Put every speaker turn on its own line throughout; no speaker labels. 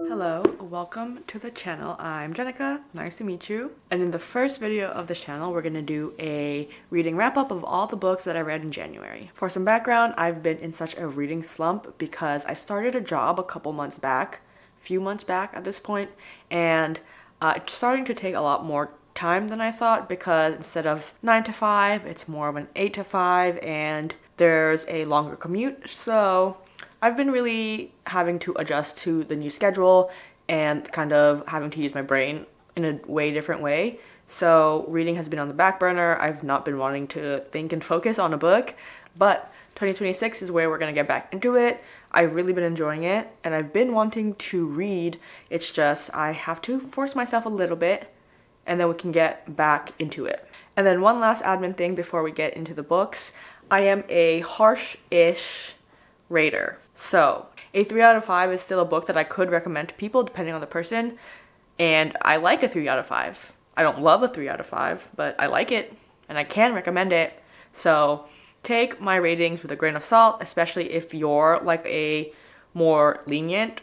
Hello, welcome to the channel. I'm Jenica, nice to meet you. And in the first video of this channel, we're gonna do a reading wrap-up of all the books that I read in January. For some background, I've been in such a reading slump because I started a job a few months back at this point, and it's starting to take a lot more time than I thought because instead of 9 to 5, it's more of an 8 to 5, and there's a longer commute, so I've been really having to adjust to the new schedule and kind of having to use my brain in a way different way. So reading has been on the back burner. I've not been wanting to think and focus on a book, but 2026 is where we're going to get back into it. I've really been enjoying it and I've been wanting to read. It's just I have to force myself a little bit and then we can get back into it. And then one last admin thing before we get into the books. I am a harsh-ish rater. So a 3 out of 5 is still a book that I could recommend to people depending on the person, and I like a 3 out of 5. I don't love a 3 out of 5, but I like it and I can recommend it. So take my ratings with a grain of salt, especially if you're like a more lenient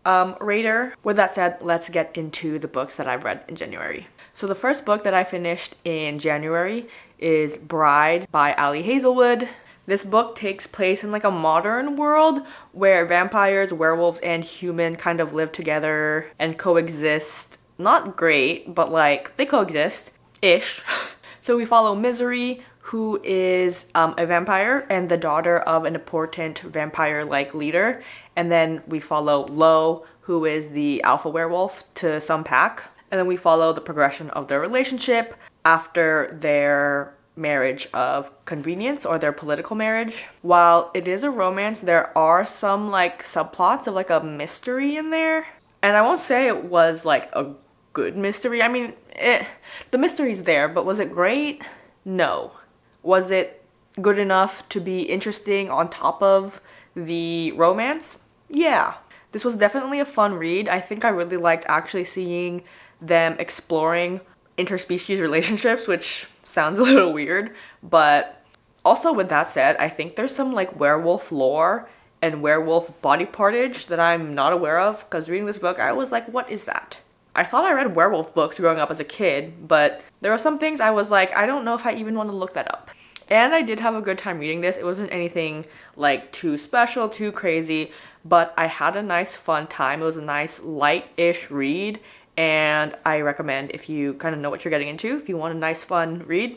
rater. With that said, let's get into the books that I've read in January. So the first book that I finished in January is Bride by Ali Hazelwood. This book takes place in like a modern world where vampires, werewolves, and human kind of live together and coexist. Not great, but like they coexist-ish. So we follow Misery, who is a vampire and the daughter of an important vampire-like leader. And then we follow Lo, who is the alpha werewolf to some pack. And then we follow the progression of their relationship after their marriage of convenience, or their political marriage. While it is a romance, there are some like subplots of like a mystery in there, and I won't say it was like a good mystery. I mean, the mystery's there, but was it great? No. Was it good enough to be interesting on top of the romance? Yeah. This was definitely a fun read. I think I really liked actually seeing them exploring interspecies relationships, which sounds a little weird, but also with that said, I think there's some like werewolf lore and werewolf body partage that I'm not aware of, because reading this book I was like, what is that? I thought I read werewolf books growing up as a kid, but there were some things I was like, I don't know if I even want to look that up. And I did have a good time reading this. It wasn't anything like too special, too crazy, but I had a nice fun time. It was a nice light-ish read, and I recommend if you kind of know what you're getting into, if you want a nice fun read,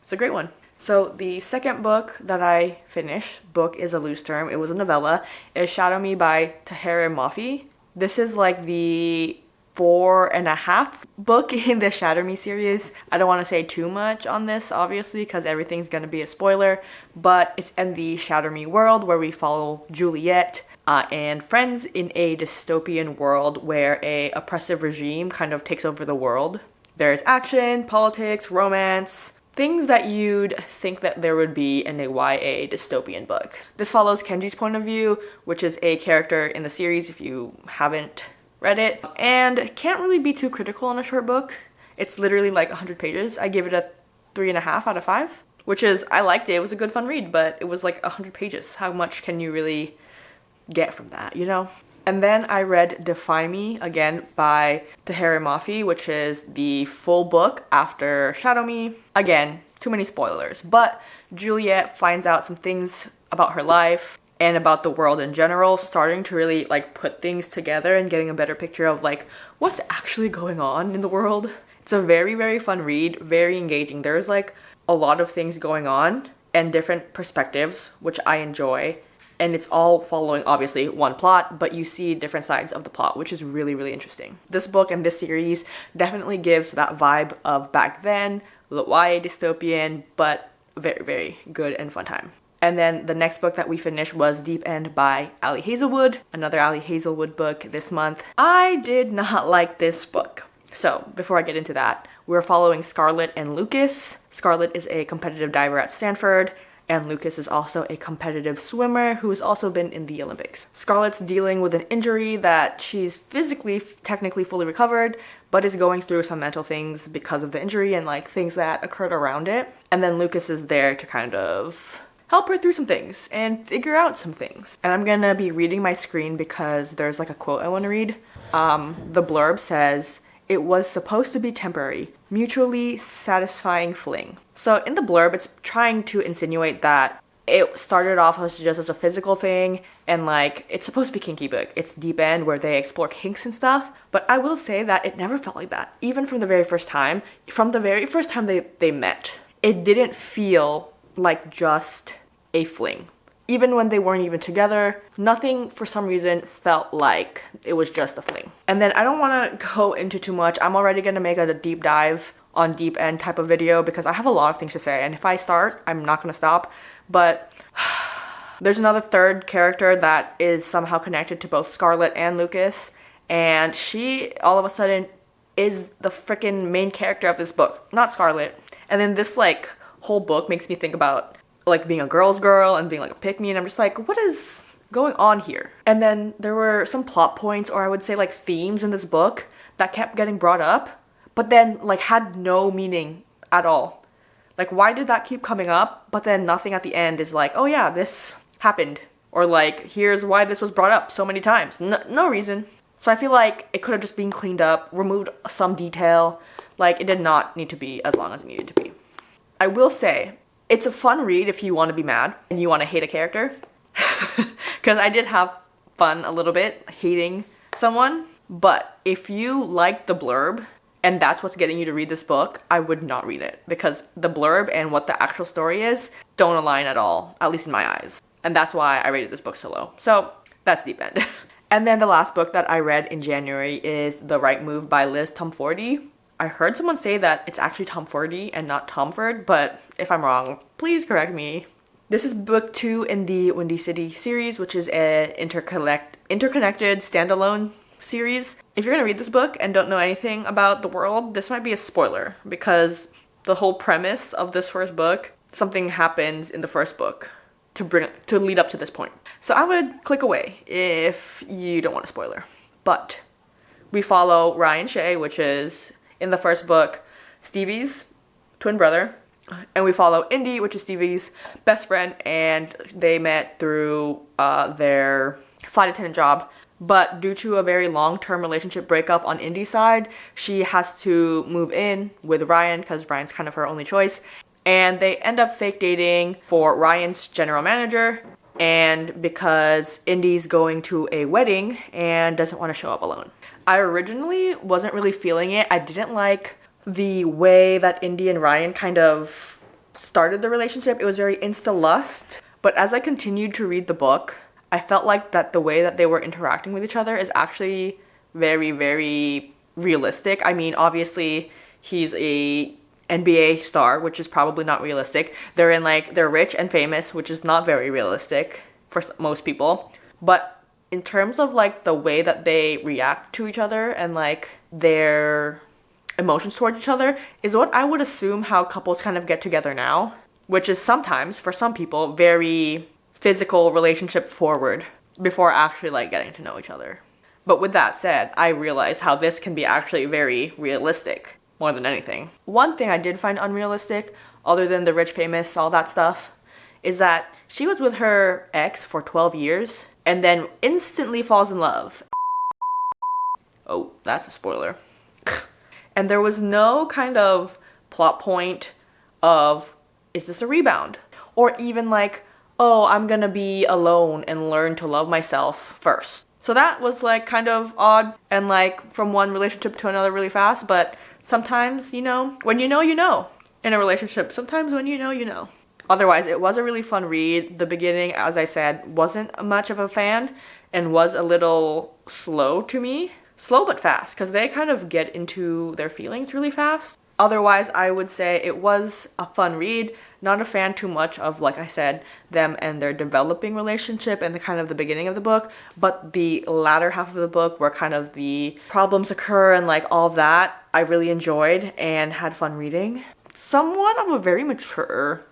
it's a great one. So the second book that I finished, book is a loose term, it was a novella, is Shadow Me by Tahereh Mafi. This is like the 4.5 book in the Shadow Me series. I don't want to say too much on this, obviously, because everything's going to be a spoiler, but it's in the Shadow Me world where we follow Juliet and friends in a dystopian world where a oppressive regime kind of takes over the world. There's action, politics, romance, things that you'd think that there would be in a YA dystopian book. This follows Kenji's point of view, which is a character in the series if you haven't read it, and can't really be too critical on a short book. It's literally like 100 pages. I give it a 3.5 out of 5, which is, I liked it. It was a good fun read, but it was like 100 pages. How much can you really get from that, you know? And then I read Defy Me, again by Tahereh Mafi, which is the full book after Shadow Me. Again, too many spoilers, but Juliet finds out some things about her life and about the world in general, starting to really like put things together and getting a better picture of like what's actually going on in the world. It's a very, very fun read, very engaging. There's like a lot of things going on and different perspectives, which I enjoy. And it's all following, obviously, one plot, but you see different sides of the plot, which is really, really interesting. This book and this series definitely gives that vibe of back then, the YA dystopian, but very, very good and fun time. And then the next book that we finished was Deep End by Ali Hazelwood, another Ali Hazelwood book this month. I did not like this book. So before I get into that, we're following Scarlett and Lucas. Scarlett is a competitive diver at Stanford, and Lucas is also a competitive swimmer who has also been in the Olympics. Scarlett's dealing with an injury that she's physically, technically fully recovered, but is going through some mental things because of the injury and like things that occurred around it. And then Lucas is there to kind of help her through some things and figure out some things. And I'm gonna be reading my screen because there's like a quote I want to read. The blurb says, "It was supposed to be temporary, mutually satisfying fling." So in the blurb, it's trying to insinuate that it started off as just as a physical thing, and like it's supposed to be kinky book. It's deep end where they explore kinks and stuff. But I will say that it never felt like that. Even from the very first time, they met, it didn't feel like just a fling. Even when they weren't even together, nothing for some reason felt like it was just a fling. And then I don't want to go into too much. I'm already going to make a deep dive on deep end type of video because I have a lot of things to say, and if I start, I'm not going to stop. But there's another third character that is somehow connected to both Scarlett and Lucas, and she all of a sudden is the freaking main character of this book, not Scarlett. And then this like whole book makes me think about like being a girl's girl and being like a pick-me, and I'm just like, what is going on here? And then there were some plot points, or I would say like themes in this book that kept getting brought up, but then like had no meaning at all. Like, why did that keep coming up? But then nothing at the end is like, oh yeah, this happened. Or like, here's why this was brought up so many times. No reason. So I feel like it could have just been cleaned up, removed some detail. Like, it did not need to be as long as it needed to be. I will say, it's a fun read if you want to be mad and you want to hate a character. Because I did have fun a little bit hating someone. But if you like the blurb, and that's what's getting you to read this book, I would not read it. Because the blurb and what the actual story is don't align at all, at least in my eyes. And that's why I rated this book so low. So that's deep end. And then the last book that I read in January is The Right Move by Liz Tomfordy. I heard someone say that it's actually Tomfordy and not Tomford, but if I'm wrong, please correct me. This is book 2 in the Windy City series, which is an interconnected standalone series. If you're gonna read this book and don't know anything about the world, this might be a spoiler because the whole premise of this first book, something happens in the first book to lead up to this point. So I would click away if you don't want a spoiler. But we follow Ryan Shay, which is in the first book Stevie's twin brother, and we follow Indy, which is Stevie's best friend, and they met through their flight attendant job. But due to a very long-term relationship breakup on Indy's side, she has to move in with Ryan because Ryan's kind of her only choice. And they end up fake dating for Ryan's general manager, and because Indy's going to a wedding and doesn't want to show up alone. I originally wasn't really feeling it. I didn't like the way that Indy and Ryan kind of started the relationship. It was very insta-lust. But as I continued to read the book, I felt like that the way that they were interacting with each other is actually very, very realistic. I mean, obviously, he's a NBA star, which is probably not realistic. They're rich and famous, which is not very realistic for most people. But in terms of like the way that they react to each other and like their emotions towards each other is what I would assume how couples kind of get together now, which is sometimes, for some people, very physical relationship forward before actually like getting to know each other. But with that said, I realized how this can be actually very realistic more than anything. One thing I did find unrealistic, other than the rich, famous, all that stuff, is that she was with her ex for 12 years and then instantly falls in love. Oh, that's a spoiler. And there was no kind of plot point of, is this a rebound? Or even like, oh, I'm gonna be alone and learn to love myself first. So that was like kind of odd and like from one relationship to another really fast, but sometimes, you know, when you know, you know. In a relationship, sometimes when you know, you know. Otherwise, it was a really fun read. The beginning, as I said, wasn't much of a fan and was a little slow to me. Slow but fast, because they kind of get into their feelings really fast. Otherwise, I would say it was a fun read. Not a fan too much of, like I said, them and their developing relationship and the kind of the beginning of the book, but the latter half of the book where kind of the problems occur and like all that, I really enjoyed and had fun reading. Somewhat of a very mature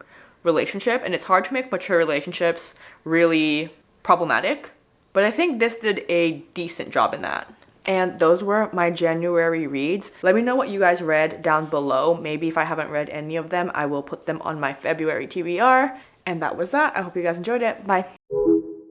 relationship, and it's hard to make mature relationships really problematic, but I think this did a decent job in that. And those were my January reads. Let me know what you guys read down below. Maybe if I haven't read any of them, I will put them on my February TBR. And that was that. I hope you guys enjoyed it. Bye.